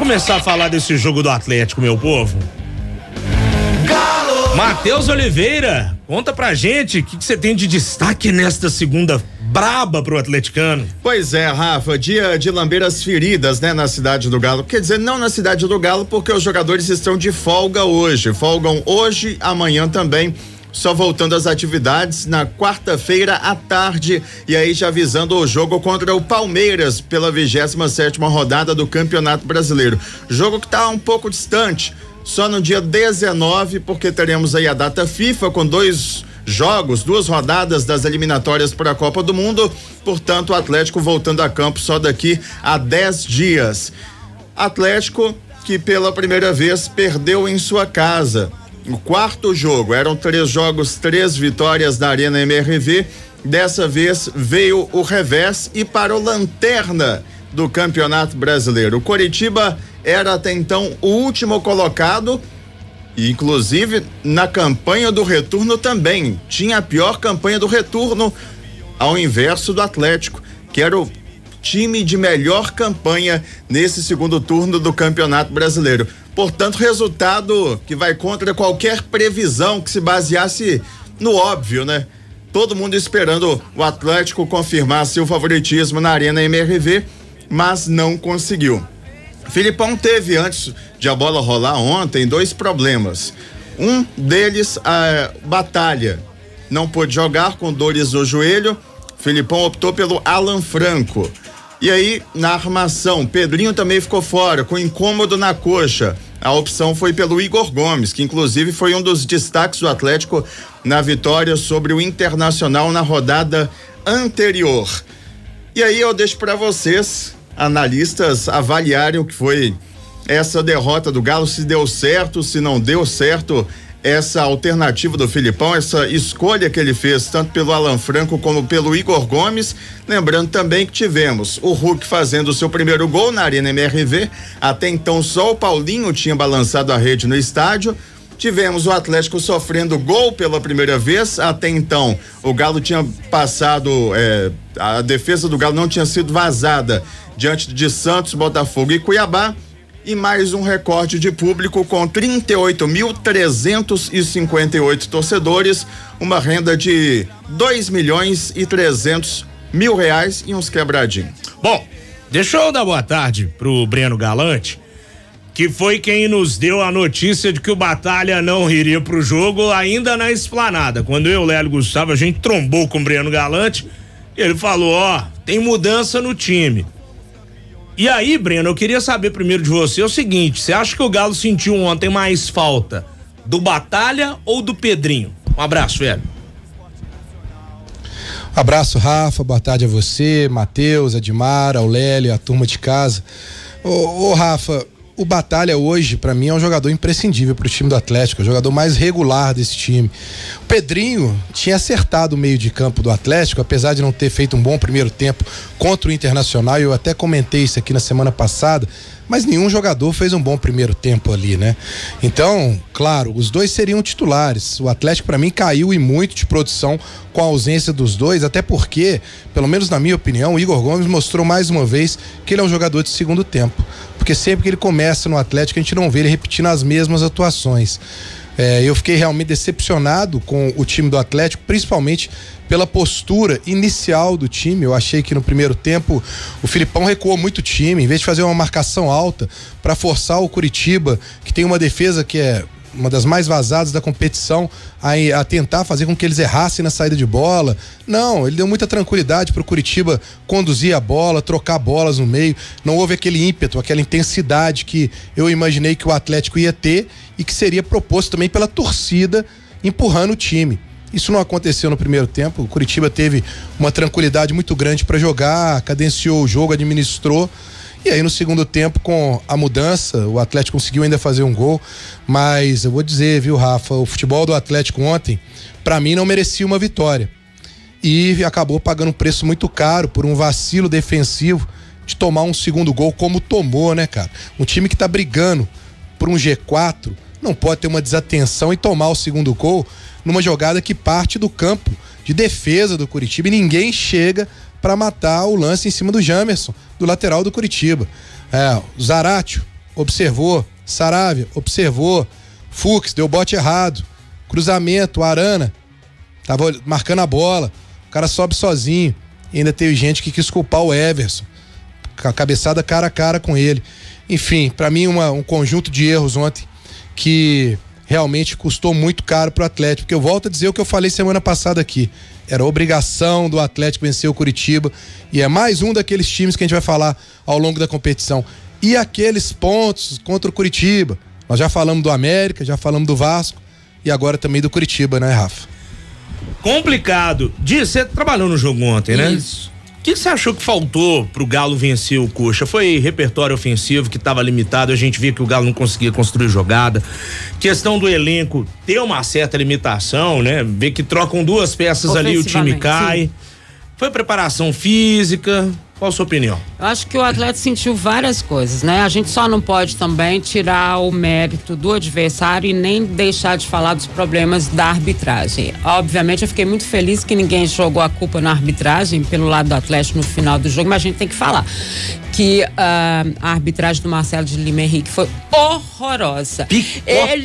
começar a falar desse jogo do Atlético, meu povo. Matheus Oliveira, conta pra gente o que você tem de destaque nesta segunda braba pro atleticano. Pois é, Rafa, dia de lamber as feridas, né, na Cidade do Galo. Quer dizer, não na Cidade do Galo, porque os jogadores estão de folga hoje. Folgam hoje, amanhã também. Só voltando às atividades na quarta-feira à tarde, e aí já visando o jogo contra o Palmeiras pela 27ª rodada do Campeonato Brasileiro. Jogo que tá um pouco distante, só no dia 19, porque teremos aí a data FIFA com 2 jogos, 2 rodadas das eliminatórias para a Copa do Mundo. Portanto, o Atlético voltando a campo só daqui a 10 dias. Atlético que pela primeira vez perdeu em sua casa. O 4º jogo, eram 3 jogos, 3 vitórias na Arena MRV. Dessa vez veio o revés e para o lanterna do Campeonato Brasileiro. O Coritiba era até então o último colocado, e inclusive na campanha do retorno também tinha a pior campanha do retorno, ao inverso do Atlético, que era o time de melhor campanha nesse segundo turno do Campeonato Brasileiro. Portanto, resultado que vai contra qualquer previsão que se baseasse no óbvio, né? Todo mundo esperando o Atlético confirmar seu favoritismo na Arena MRV, mas não conseguiu. Filipão teve, antes de a bola rolar ontem, 2 problemas. Um deles, a Batalha. Não pôde jogar com dores no joelho. Filipão optou pelo Alan Franco. E aí, na armação, Pedrinho também ficou fora, com incômodo na coxa. A opção foi pelo Igor Gomes, que inclusive foi um dos destaques do Atlético na vitória sobre o Internacional na rodada anterior. E aí eu deixo para vocês, analistas, avaliarem o que foi essa derrota do Galo, se deu certo, se não deu certo essa alternativa do Filipão, essa escolha que ele fez tanto pelo Alan Franco como pelo Igor Gomes. Lembrando também que tivemos o Hulk fazendo o seu primeiro gol na Arena MRV. Até então só o Paulinho tinha balançado a rede no estádio. Tivemos o Atlético sofrendo gol pela primeira vez. Até então o Galo tinha passado, a defesa do Galo não tinha sido vazada diante de Santos, Botafogo e Cuiabá. E mais um recorde de público com 38.358 torcedores, uma renda de R$2.300.000 e uns quebradinhos. Bom, deixa eu dar boa tarde pro Breno Galante, que foi quem nos deu a notícia de que o Batalha não iria pro jogo ainda na Esplanada. Quando eu, Lélio e Gustavo, a gente trombou com o Breno Galante, ele falou, tem mudança no time. E aí, Breno, eu queria saber primeiro de você o seguinte, você acha que o Galo sentiu ontem mais falta do Batalha ou do Pedrinho? Um abraço, velho. Abraço, Rafa, boa tarde a você, Matheus, Edmar, Aurélio, a turma de casa. Ô Rafa, o Batalha hoje, pra mim, é um jogador imprescindível pro time do Atlético, é o jogador mais regular desse time. O Pedrinho tinha acertado o meio de campo do Atlético, apesar de não ter feito um bom primeiro tempo contra o Internacional, eu até comentei isso aqui na semana passada, mas nenhum jogador fez um bom primeiro tempo ali, né? Então, claro, os dois seriam titulares. O Atlético, pra mim, caiu e muito de produção com a ausência dos dois, até porque, pelo menos na minha opinião, o Igor Gomes mostrou mais uma vez que ele é um jogador de segundo tempo. Porque sempre que ele começa no Atlético, a gente não vê ele repetindo as mesmas atuações. Eu fiquei realmente decepcionado com o time do Atlético, principalmente pela postura inicial do time. Eu achei que no primeiro tempo o Filipão recuou muito o time, em vez de fazer uma marcação alta para forçar o Coritiba, que tem uma defesa que é uma das mais vazadas da competição, a tentar fazer com que eles errassem na saída de bola. Não, ele deu muita tranquilidade pro Coritiba conduzir a bola, trocar bolas no meio. Não houve aquele ímpeto, aquela intensidade que eu imaginei que o Atlético ia ter e que seria proposto também pela torcida empurrando o time. Isso não aconteceu no primeiro tempo. O Coritiba teve uma tranquilidade muito grande para jogar, cadenciou o jogo, administrou. E aí no segundo tempo, com a mudança, o Atlético conseguiu ainda fazer um gol, mas eu vou dizer, viu, Rafa, o futebol do Atlético ontem, pra mim, não merecia uma vitória. E acabou pagando um preço muito caro por um vacilo defensivo de tomar um segundo gol como tomou, né, cara? Um time que tá brigando por um G4 não pode ter uma desatenção e tomar o segundo gol numa jogada que parte do campo de defesa do Coritiba e ninguém chega para matar o lance em cima do Jamerson, do lateral do Coritiba. O Zaratio observou. Saravia, observou. Fux, deu bote errado. Cruzamento, Arana, tava marcando a bola. O cara sobe sozinho. E ainda teve gente que quis culpar o Everson. Cabeçada cara a cara com ele. Enfim, pra mim um conjunto de erros ontem que realmente custou muito caro pro Atlético. Porque eu volto a dizer o que eu falei semana passada aqui. Era obrigação do Atlético vencer o Curitiba. E é mais um daqueles times que a gente vai falar ao longo da competição. E aqueles pontos contra o Curitiba. Nós já falamos do América, já falamos do Vasco e agora também do Curitiba, né, Rafa? Complicado. Você trabalhou no jogo ontem, né? Isso. O que você achou que faltou pro Galo vencer o Coxa? Foi repertório ofensivo que estava limitado, a gente via que o Galo não conseguia construir jogada. Questão do elenco ter uma certa limitação, né? Ver que trocam duas peças ali e o time cai. Sim. Foi preparação física? Qual a sua opinião? Eu acho que o Atlético sentiu várias coisas, né? A gente só não pode também tirar o mérito do adversário e nem deixar de falar dos problemas da arbitragem. Obviamente eu fiquei muito feliz que ninguém jogou a culpa na arbitragem pelo lado do Atlético no final do jogo, mas a gente tem que falar que a arbitragem do Marcelo de Lima Henrique foi horrorosa. Ele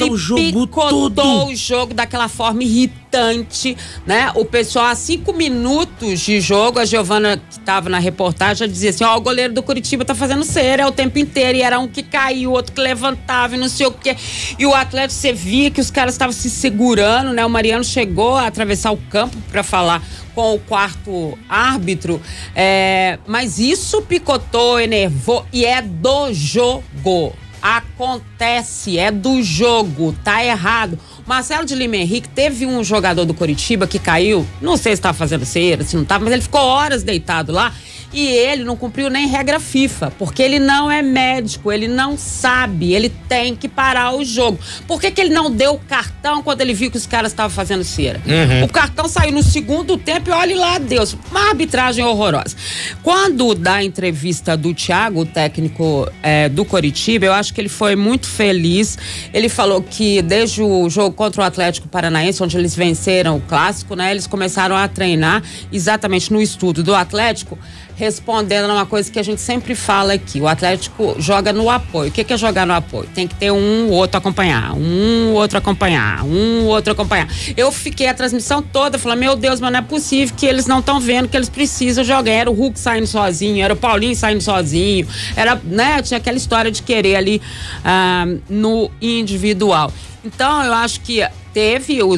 picotou o jogo daquela forma irritante, né? O pessoal, há 5 minutos de jogo, a Giovana, que estava na reportagem, já dizia assim, o goleiro do Curitiba tá fazendo cera o tempo inteiro, e era um que caiu, outro que levantava e não sei o quê. E o Atlético, você via que os caras estavam se segurando, né? O Mariano chegou a atravessar o campo para falar com o quarto árbitro, mas isso picotou, enervou, e é do jogo. Acontece, é do jogo, tá errado. Marcelo de Lima Henrique teve um jogador do Curitiba que caiu, não sei se estava fazendo cera, se não estava, mas ele ficou horas deitado lá e ele não cumpriu nem regra FIFA, porque ele não é médico, ele não sabe, ele tem que parar o jogo. Por que ele não deu o cartão quando ele viu que os caras estavam fazendo cera? O cartão saiu no segundo tempo e olhe lá, Deus, uma arbitragem horrorosa. Quando dá a entrevista do Thiago, o técnico do Curitiba, eu acho que ele foi muito feliz. Ele falou que desde o jogo contra o Atlético Paranaense, onde eles venceram o clássico, né? Eles começaram a treinar exatamente no estudo do Atlético, respondendo a uma coisa que a gente sempre fala aqui. O Atlético joga no apoio. O que é jogar no apoio? Tem que ter um outro acompanhar, um outro acompanhar. Eu fiquei a transmissão toda falando, meu Deus, mas não é possível que eles não estão vendo que eles precisam jogar. Era o Hulk saindo sozinho, era o Paulinho saindo sozinho, era, né? Tinha aquela história de querer ali no individual. Então, eu acho que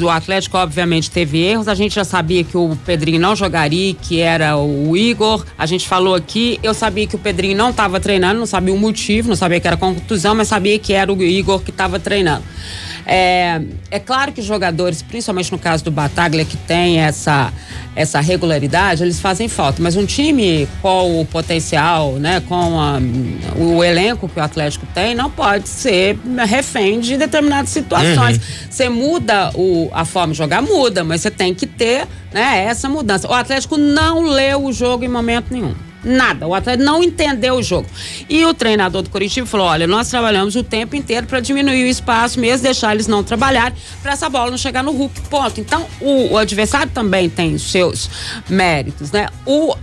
o Atlético obviamente teve erros, a gente já sabia que o Pedrinho não jogaria, que era o Igor, a gente falou aqui, eu sabia que o Pedrinho não estava treinando, não sabia o motivo, não sabia que era contusão, mas sabia que era o Igor que estava treinando. É claro que os jogadores, principalmente no caso do Bataglia, que tem essa regularidade, eles fazem falta, mas um time com o potencial, né, com o elenco que o Atlético tem, não pode ser refém de determinadas situações. Você muda a forma de jogar, muda, mas você tem que ter, né, essa mudança. O Atlético não leu o jogo em momento nenhum. Nada, o Atlético não entendeu o jogo. E o treinador do Curitiba falou, olha, nós trabalhamos o tempo inteiro para diminuir o espaço mesmo, deixar eles não trabalharem, para essa bola não chegar no Hulk, ponto. Então, o adversário também tem os seus méritos, né?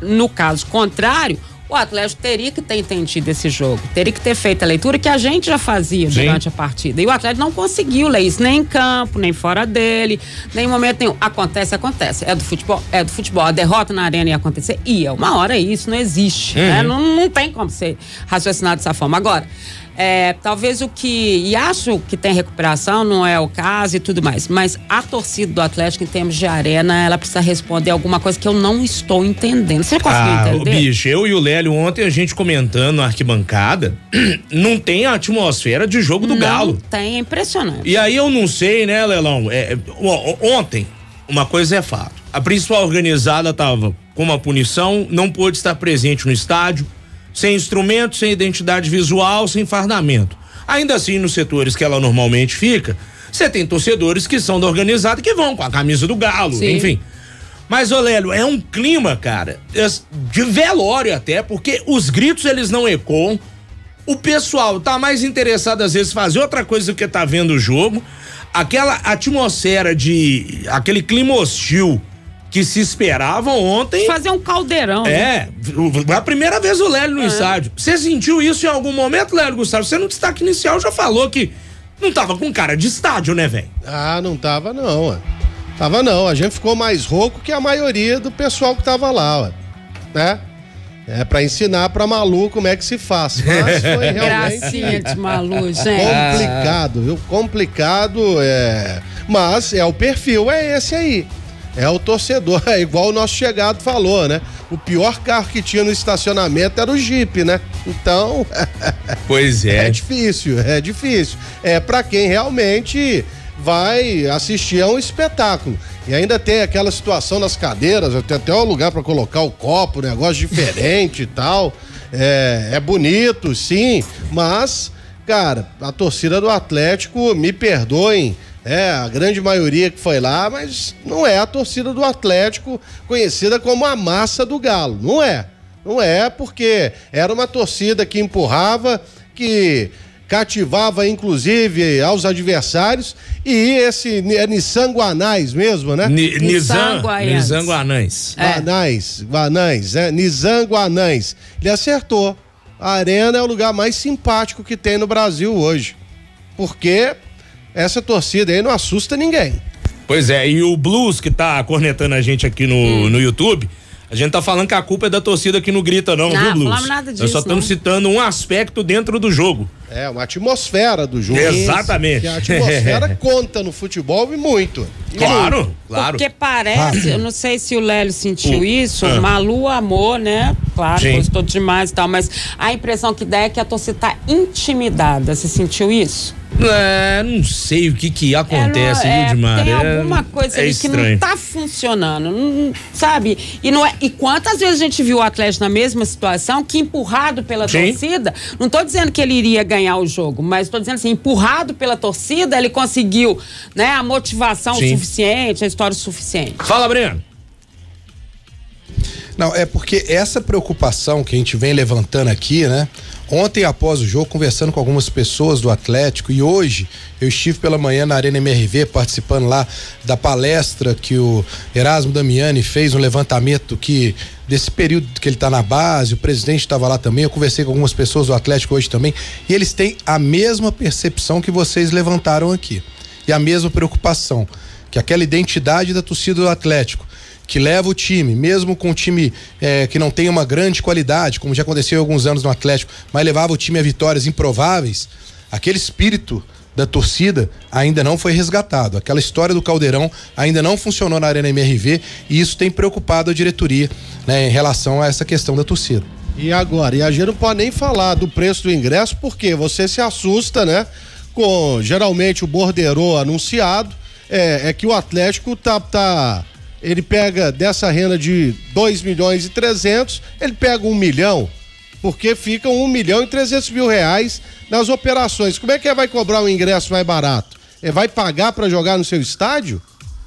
No caso contrário, o Atlético teria que ter entendido esse jogo, teria que ter feito a leitura que a gente já fazia durante a partida. E o Atlético não conseguiu ler isso, nem em campo, nem fora dele, nem em momento nenhum. Acontece. É do futebol. A derrota na arena ia acontecer? Ia. Uma hora isso não existe, né? Não tem como ser raciocinado dessa forma. Agora, talvez e acho que tem recuperação, não é o caso e tudo mais, mas a torcida do Atlético, em termos de arena, ela precisa responder alguma coisa que eu não estou entendendo. Você conseguiu entender? Bicho, eu e o Lélio ontem, a gente comentando na arquibancada, não tem a atmosfera de jogo do Galo. Não tem, é impressionante. E aí eu não sei, né, Lelão, ontem, uma coisa é fato, a principal organizada tava com uma punição, não pôde estar presente no estádio, sem instrumento, sem identidade visual, sem fardamento. Ainda assim, nos setores que ela normalmente fica, você tem torcedores que são da organizada que vão com a camisa do Galo, Sim. enfim. Mas, ô Lélio, é um clima, cara, de velório até, porque os gritos eles não ecoam, o pessoal tá mais interessado às vezes em fazer outra coisa do que tá vendo o jogo, aquela atmosfera aquele clima hostil que se esperavam ontem. Fazer um caldeirão. A primeira vez o Lélio no estádio. Você sentiu isso em algum momento, Lélio Gustavo? Você no destaque inicial já falou que não tava com cara de estádio, né, velho? Ah, não tava não, ué. Tava não, a gente ficou mais rouco que a maioria do pessoal que tava lá, ué. Né? É pra ensinar pra Malu como é que se faz. Mas foi realmente... Gracinha de Malu, gente. Complicado, viu? Complicado, mas o perfil é esse aí. É o torcedor, é igual o nosso chegado falou, né? O pior carro que tinha no estacionamento era o Jeep, né? Então... Pois é. É difícil. É pra quem realmente vai assistir a um espetáculo. E ainda tem aquela situação nas cadeiras, tem até um lugar pra colocar o copo, negócio diferente e tal. É bonito, sim, mas, cara, a torcida do Atlético, me perdoem, a grande maioria que foi lá, mas não é a torcida do Atlético conhecida como a massa do Galo, não é porque era uma torcida que empurrava, que cativava inclusive aos adversários, e esse é Nissan Guanais mesmo, né? Nissan Guanais. Nissan Guanais. Ele acertou. A Arena é o lugar mais simpático que tem no Brasil hoje, porque essa torcida aí não assusta ninguém. Pois é, e o Blues que tá cornetando a gente aqui no YouTube, a gente tá falando que a culpa é da torcida que não grita não, viu, Blues? Não falamos nada disso. Nós só estamos citando um aspecto dentro do jogo. É, uma atmosfera do jogo. Exatamente. Que a atmosfera conta no futebol e muito. Claro. Porque parece, eu não sei se o Lélio sentiu isso, o Malu amou, né? Claro, gostou demais e tal, mas a impressão que dá é que a torcida tá intimidada. Você sentiu isso? Não sei o que acontece, viu, Dimar? Tem alguma coisa ali que não tá funcionando, sabe? E quantas vezes a gente viu o Atlético na mesma situação, que empurrado pela torcida, não tô dizendo que ele iria ganhar o jogo, mas tô dizendo assim, empurrado pela torcida, ele conseguiu, né, a motivação suficiente, a história suficiente. Fala, Breno. Não, é porque essa preocupação que a gente vem levantando aqui, né? Ontem, após o jogo, conversando com algumas pessoas do Atlético, e hoje eu estive pela manhã na Arena MRV participando lá da palestra que o Erasmo Damiani fez, um levantamento desse período que ele está na base, o presidente estava lá também, eu conversei com algumas pessoas do Atlético hoje também, e eles têm a mesma percepção que vocês levantaram aqui, e a mesma preocupação, que aquela identidade da torcida do Atlético, que leva o time, mesmo com um time que não tem uma grande qualidade, como já aconteceu há alguns anos no Atlético, mas levava o time a vitórias improváveis, aquele espírito da torcida ainda não foi resgatado. Aquela história do Caldeirão ainda não funcionou na Arena MRV, e isso tem preocupado a diretoria, né, em relação a essa questão da torcida. E agora? E a gente não pode nem falar do preço do ingresso, porque você se assusta, né? Com geralmente o borderô anunciado, é que o Atlético ele pega dessa renda de 2.300.000, ele pega 1 milhão, porque ficam 1.300.000 reais nas operações. Como é que vai cobrar um ingresso mais barato? Vai pagar para jogar no seu estádio?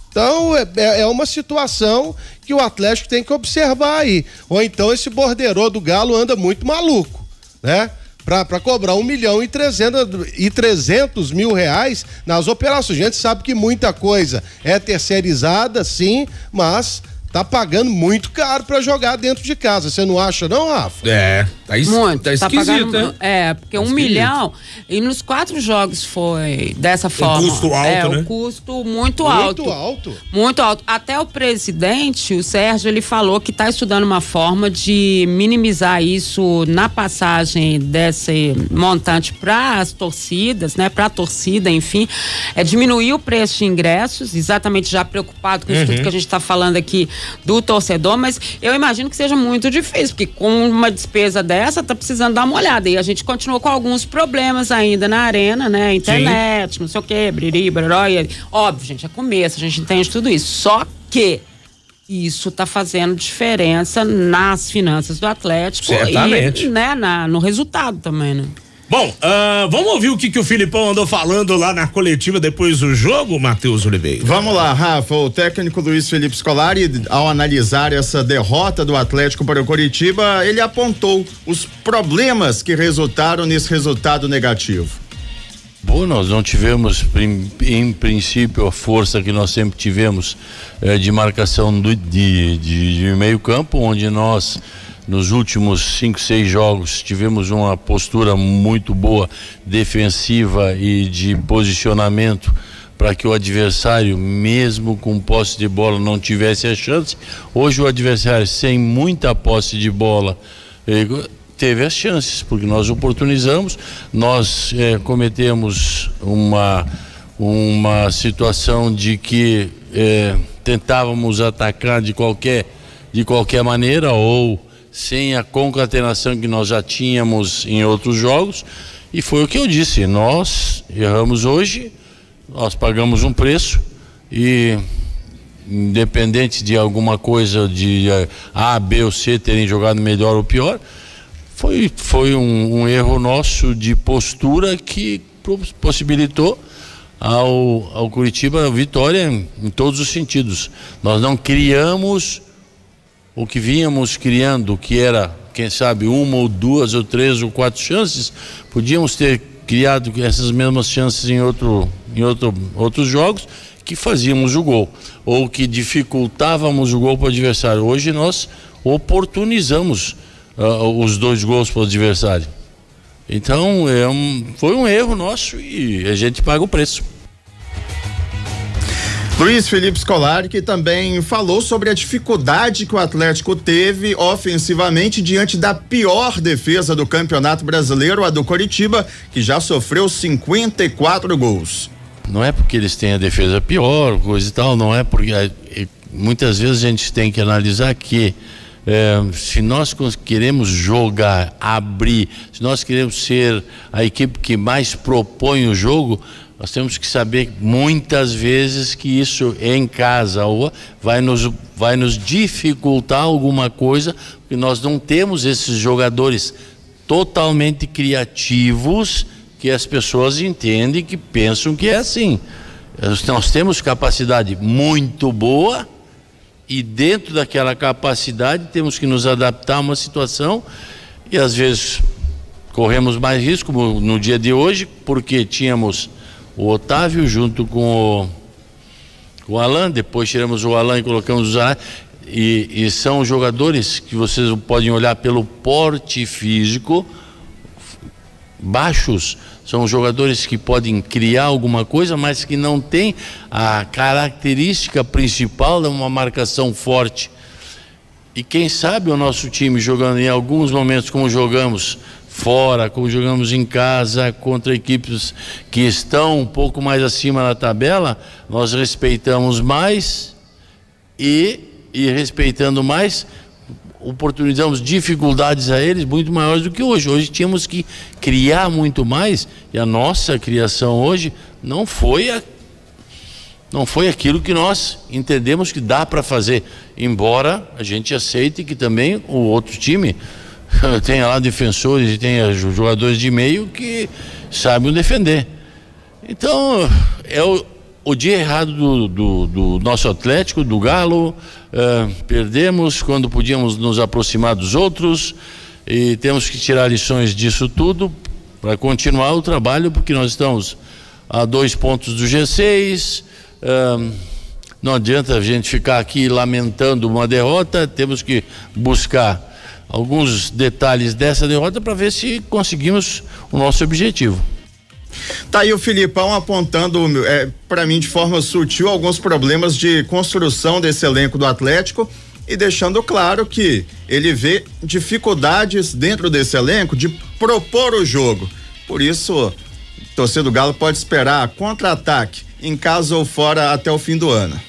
Então é uma situação que o Atlético tem que observar aí. Ou então esse borderô do Galo anda muito maluco, né? Para cobrar 1.300.000 reais nas operações. A gente sabe que muita coisa é terceirizada, sim, mas tá pagando muito caro para jogar dentro de casa. Você não acha, não, Rafa? Tá esquisito, né? Porque 1 milhão, e nos 4 jogos foi dessa forma. Um custo alto, né? Um custo muito alto. Muito alto. Até o presidente, o Sérgio, ele falou que tá estudando uma forma de minimizar isso na passagem desse montante para as torcidas, né? Para a torcida, enfim, diminuir o preço de ingressos, exatamente já preocupado com isso tudo que a gente tá falando aqui do torcedor, mas eu imagino que seja muito difícil, porque com uma despesa dessa, tá precisando dar uma olhada, e a gente continua com alguns problemas ainda na arena, né, internet, não sei o que, briri, braró, óbvio, gente, é começo, a gente entende tudo isso, só que isso tá fazendo diferença nas finanças do Atlético. Certamente. E, né, no resultado também, né? Bom, vamos ouvir o que o Filipão andou falando lá na coletiva depois do jogo, Matheus Oliveira? Vamos lá, Rafa. O técnico Luiz Felipe Scolari, ao analisar essa derrota do Atlético para o Coritiba, ele apontou os problemas que resultaram nesse resultado negativo. Bom, nós não tivemos, em princípio, a força que nós sempre tivemos de marcação de meio campo, onde nós, nos últimos 5, 6 jogos, tivemos uma postura muito boa, defensiva e de posicionamento, para que o adversário, mesmo com posse de bola, não tivesse a chance. Hoje o adversário, sem muita posse de bola, teve as chances, porque nós oportunizamos, nós cometemos uma situação de que tentávamos atacar de qualquer maneira, ou sem a concatenação que nós já tínhamos em outros jogos, e foi o que eu disse, nós erramos hoje, nós pagamos um preço, e independente de alguma coisa de A, B ou C terem jogado melhor ou pior, foi um erro nosso de postura que possibilitou ao Curitiba a vitória em todos os sentidos. Nós não criamos o que vínhamos criando, que era, quem sabe, 1 ou 2 ou 3 ou 4 chances. Podíamos ter criado essas mesmas chances em outros jogos, que fazíamos o gol, ou que dificultávamos o gol para o adversário. Hoje nós oportunizamos os 2 gols para o adversário. Então foi um erro nosso e a gente paga o preço. Luiz Felipe Scolari, que também falou sobre a dificuldade que o Atlético teve ofensivamente diante da pior defesa do Campeonato Brasileiro, a do Coritiba, que já sofreu 54 gols. Não é porque eles têm a defesa pior, coisa e tal, não é porque muitas vezes a gente tem que analisar que se nós queremos jogar, abrir, se nós queremos ser a equipe que mais propõe o jogo, nós temos que saber muitas vezes que isso em casa vai nos dificultar alguma coisa, porque nós não temos esses jogadores totalmente criativos que as pessoas entendem, que pensam que é assim. Nós temos capacidade muito boa, e dentro daquela capacidade temos que nos adaptar a uma situação, e às vezes corremos mais risco, como no dia de hoje, porque tínhamos o Otávio junto com o Alan, depois tiramos o Alan e colocamos o Zé, e são jogadores que vocês podem olhar pelo porte físico, baixos, são jogadores que podem criar alguma coisa, mas que não tem a característica principal de uma marcação forte. E quem sabe o nosso time jogando em alguns momentos como jogamos fora, como jogamos em casa, contra equipes que estão um pouco mais acima da tabela, nós respeitamos mais e respeitando mais, oportunizamos dificuldades a eles muito maiores do que hoje. Hoje tínhamos que criar muito mais, e a nossa criação hoje não foi aquilo que nós entendemos que dá para fazer, embora a gente aceite que também o outro time tenha lá defensores e tenha jogadores de meio que sabem defender. Então é o dia errado do nosso Atlético, do Galo. Perdemos quando podíamos nos aproximar dos outros, e temos que tirar lições disso tudo para continuar o trabalho, porque nós estamos a 2 pontos do G6. Não adianta a gente ficar aqui lamentando uma derrota, temos que buscar alguns detalhes dessa derrota para ver se conseguimos o nosso objetivo. Tá aí o Filipão apontando para mim de forma sutil alguns problemas de construção desse elenco do Atlético, e deixando claro que ele vê dificuldades dentro desse elenco de propor o jogo. Por isso, o torcedor do Galo pode esperar contra-ataque em casa ou fora até o fim do ano.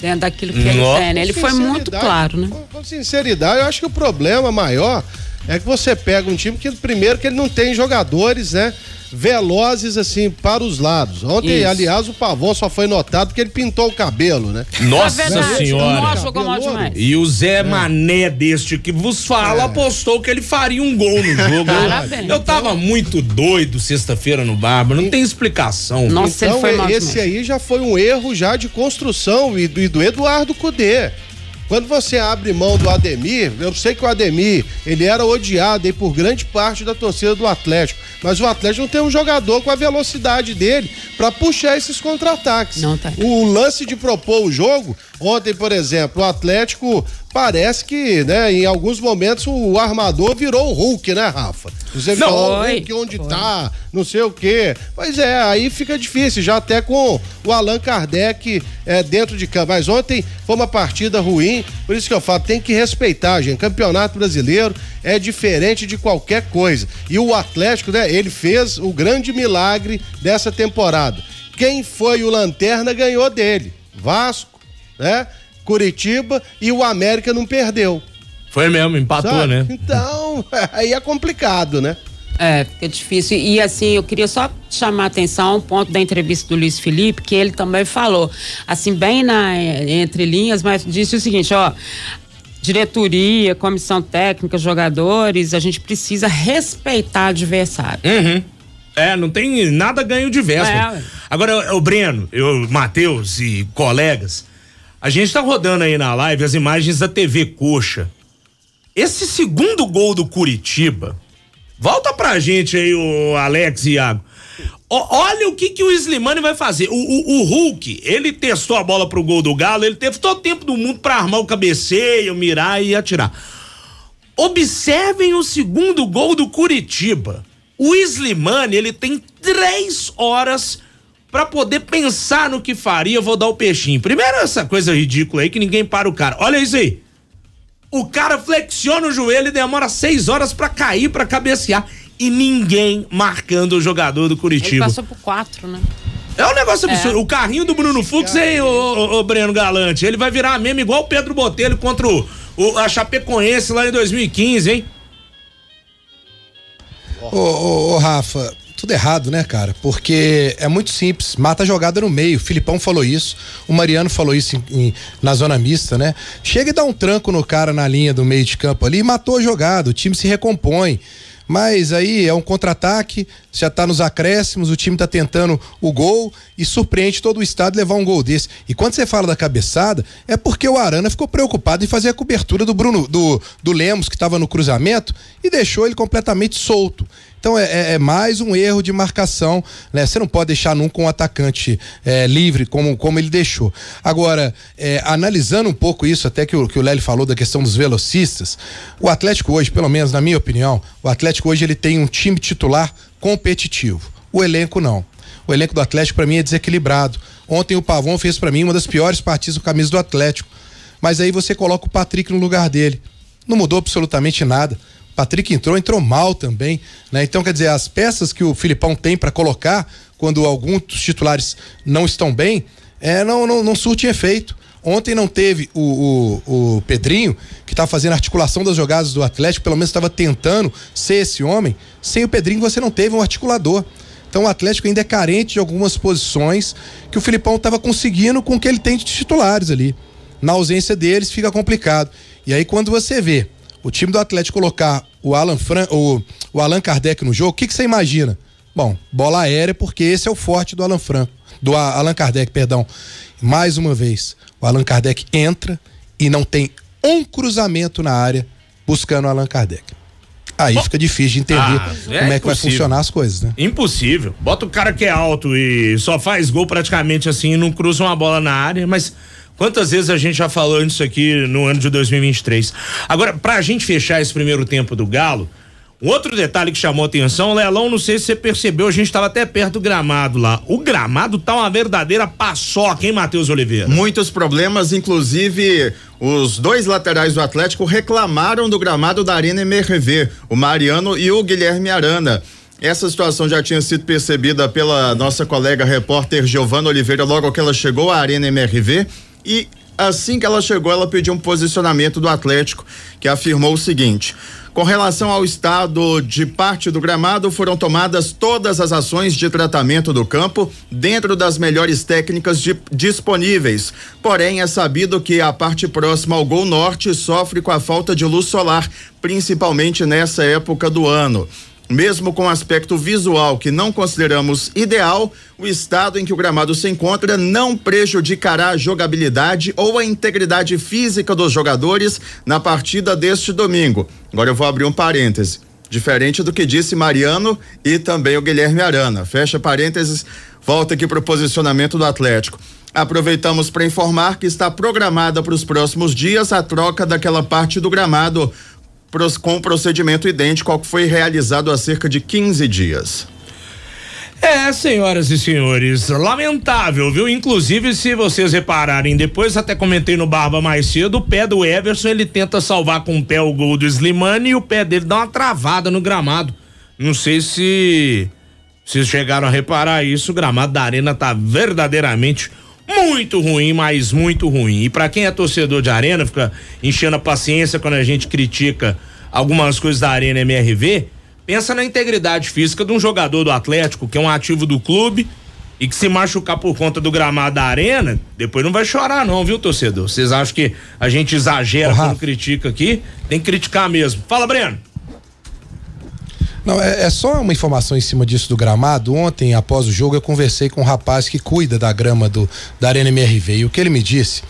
Dentro daquilo que ele tem, né? Ele foi muito claro, né? Com sinceridade, eu acho que o problema maior é que você pega um time que, primeiro, que ele não tem jogadores, né, velozes assim para os lados. Ontem, aliás, o Pavão só foi notado porque ele pintou o cabelo, né? Nossa senhora. Nossa, jogou mal demais. E o Zé Mané deste que vos fala apostou que ele faria um gol no jogo. Parabéns. Eu tava muito doido sexta-feira no Bárbaro, não tem explicação. Nossa, então, ele foi mal esse demais. aí já foi um erro já de construção e do Eduardo Cudê. Quando você abre mão do Ademir, eu sei que o Ademir, ele era odiado aí por grande parte da torcida do Atlético, mas o Atlético não tem um jogador com a velocidade dele pra puxar esses contra-ataques. Não tá. O lance de propor o jogo, ontem, por exemplo, o Atlético parece que, né, em alguns momentos o armador virou o Hulk, né, Rafa? Você falou, o Hulk onde tá, não sei o quê. Pois é, aí fica difícil, já até com o Allan Kardec dentro de campo. Mas ontem foi uma partida ruim, por isso que eu falo, tem que respeitar, gente. Campeonato Brasileiro é diferente de qualquer coisa. E o Atlético, né, ele fez o grande milagre dessa temporada. Quem foi o lanterna ganhou dele. Vasco, né? Curitiba, e o América não perdeu. Foi mesmo, empatou, sabe? Né? Então, aí é complicado, né? Fica difícil. E assim, eu queria só chamar a atenção a um ponto da entrevista do Luiz Felipe, que ele também falou, assim, bem entre linhas, mas disse o seguinte, ó, diretoria, comissão técnica, jogadores, a gente precisa respeitar o adversário. Uhum. Não tem nada ganho de véspera. Agora, o Breno, Matheus e colegas, a gente tá rodando aí na live as imagens da TV Coxa. Esse segundo gol do Curitiba, volta pra gente aí, o Alex e Iago. Olha o que o Slimani vai fazer. O Hulk, ele testou a bola pro gol do Galo, ele teve todo o tempo do mundo pra armar o cabeceio, mirar e atirar. Observem o segundo gol do Curitiba. O Slimani, ele tem 3 horas pra poder pensar no que faria. Vou dar o peixinho. Primeiro essa coisa ridícula aí que ninguém para o cara. Olha isso aí. O cara flexiona o joelho e demora 6 horas pra cair, pra cabecear. E ninguém marcando o jogador do Curitiba. Ele passou por 4, né? É um negócio absurdo. O carrinho do Bruno Fux, hein, o Breno Galante? Ele vai virar mesmo igual o Pedro Botelho contra a Chapecoense lá em 2015, hein? Ô, Rafa, tudo errado, né, cara? Porque é muito simples, mata a jogada no meio. O Filipão falou isso, o Mariano falou isso na zona mista, né? Chega e dá um tranco no cara na linha do meio de campo ali e matou a jogada, o time se recompõe. Mas aí é um contra-ataque, já tá nos acréscimos, o time tá tentando o gol e surpreende todo o estado levar um gol desse. E quando você fala da cabeçada, é porque o Arana ficou preocupado em fazer a cobertura do Lemos, que tava no cruzamento, e deixou ele completamente solto. Então é mais um erro de marcação, né? Você não pode deixar nunca um atacante livre como ele deixou. Agora, analisando um pouco isso, até que o Lélio falou da questão dos velocistas, o Atlético hoje, pelo menos na minha opinião, o Atlético hoje ele tem um time titular competitivo. O elenco não. O elenco do Atlético para mim é desequilibrado. Ontem o Pavão fez para mim uma das piores partidas com a camisa do Atlético. Mas aí você coloca o Patrick no lugar dele. Não mudou absolutamente nada. Patrick entrou mal também, né? Então, quer dizer, as peças que o Filipão tem para colocar quando alguns titulares não estão bem, não surtem efeito. Ontem não teve o Pedrinho, que tá fazendo a articulação das jogadas do Atlético, pelo menos estava tentando ser esse homem. Sem o Pedrinho você não teve um articulador. Então o Atlético ainda é carente de algumas posições que o Filipão estava conseguindo com o que ele tem de titulares ali. Na ausência deles fica complicado. E aí quando você vê o time do Atlético colocar o Allan Kardec no jogo, o que você imagina? Bom, bola aérea, porque esse é o forte do Allan Kardec, perdão. Mais uma vez, o Allan Kardec entra e não tem um cruzamento na área buscando o Allan Kardec. Aí fica difícil de entender como é que vai funcionar as coisas, né? Impossível. Bota o cara que é alto e só faz gol praticamente assim, não cruza uma bola na área, mas quantas vezes a gente já falou isso aqui no ano de 2023? Agora, pra gente fechar esse primeiro tempo do Galo, um outro detalhe que chamou atenção, Lelão, não sei se você percebeu, a gente tava até perto do gramado lá. O gramado tá uma verdadeira paçoca, hein, Matheus Oliveira? Muitos problemas, inclusive os 2 laterais do Atlético reclamaram do gramado da Arena MRV, o Mariano e o Guilherme Arana. Essa situação já tinha sido percebida pela nossa colega repórter Giovana Oliveira logo que ela chegou à Arena MRV, e assim que ela chegou, ela pediu um posicionamento do Atlético, que afirmou o seguinte: com relação ao estado de parte do gramado, foram tomadas todas as ações de tratamento do campo dentro das melhores técnicas disponíveis. Porém, é sabido que a parte próxima ao Gol Norte sofre com a falta de luz solar, principalmente nessa época do ano. Mesmo com o aspecto visual que não consideramos ideal, o estado em que o gramado se encontra não prejudicará a jogabilidade ou a integridade física dos jogadores na partida deste domingo. Agora eu vou abrir um parêntese. Diferente do que disse Mariano e também o Guilherme Arana. Fecha parênteses, volta aqui para o posicionamento do Atlético. Aproveitamos para informar que está programada para os próximos dias a troca daquela parte do gramado com um procedimento idêntico ao que foi realizado há cerca de 15 dias. Senhoras e senhores, lamentável, viu? Inclusive, se vocês repararem, depois até comentei no Barba mais cedo, o pé do Everson, ele tenta salvar com o pé o gol do Slimani e o pé dele dá uma travada no gramado. Não sei se vocês chegaram a reparar isso, o gramado da Arena tá verdadeiramente muito ruim, mas muito ruim. E pra quem é torcedor de Arena, fica enchendo a paciência quando a gente critica algumas coisas da Arena MRV, pensa na integridade física de um jogador do Atlético, que é um ativo do clube e que se machucar por conta do gramado da Arena, depois não vai chorar não, viu, torcedor? Vocês acham que a gente exagera quando critica aqui? Tem que criticar mesmo. Fala, Breno. Não, é só uma informação em cima disso do gramado. Ontem, após o jogo, eu conversei com um rapaz que cuida da grama da Arena MRV, e o que ele me disse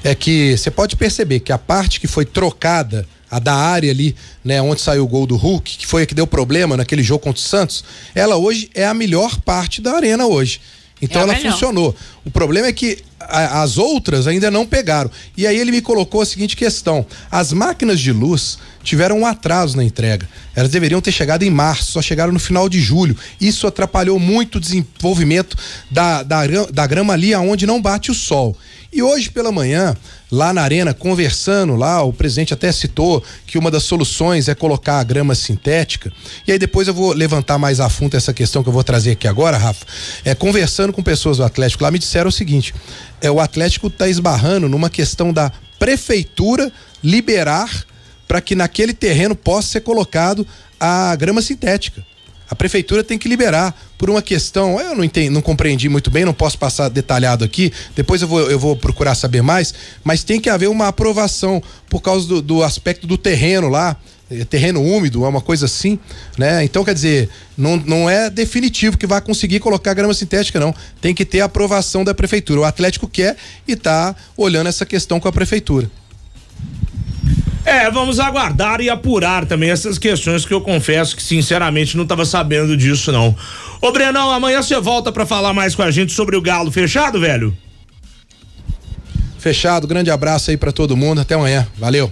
é que você pode perceber que a parte que foi trocada, a da área ali, né, onde saiu o gol do Hulk, que foi a que deu problema naquele jogo contra o Santos, ela hoje é a melhor parte da Arena hoje. Então ela funcionou. O problema é que as outras ainda não pegaram. E aí ele me colocou a seguinte questão: as máquinas de luz tiveram um atraso na entrega. Elas deveriam ter chegado em março, só chegaram no final de julho. Isso atrapalhou muito o desenvolvimento da grama ali aonde não bate o sol. E hoje pela manhã, lá na Arena, conversando lá, o presidente até citou que uma das soluções é colocar a grama sintética. E aí depois eu vou levantar mais a fundo essa questão que eu vou trazer aqui agora, Rafa. Conversando com pessoas do Atlético lá, me disseram o seguinte: o Atlético está esbarrando numa questão da prefeitura liberar para que naquele terreno possa ser colocado a grama sintética. A prefeitura tem que liberar por uma questão, eu não compreendi muito bem, não posso passar detalhado aqui, depois eu vou procurar saber mais, mas tem que haver uma aprovação por causa do aspecto do terreno lá, terreno úmido, é uma coisa assim, né? Então, quer dizer, não é definitivo que vai conseguir colocar grama sintética, não. Tem que ter a aprovação da prefeitura. O Atlético quer e tá olhando essa questão com a prefeitura. Vamos aguardar e apurar também essas questões que eu confesso que sinceramente não estava sabendo disso não. Ô Brenão, amanhã você volta para falar mais com a gente sobre o Galo, fechado, velho? Fechado, grande abraço aí para todo mundo, até amanhã, valeu.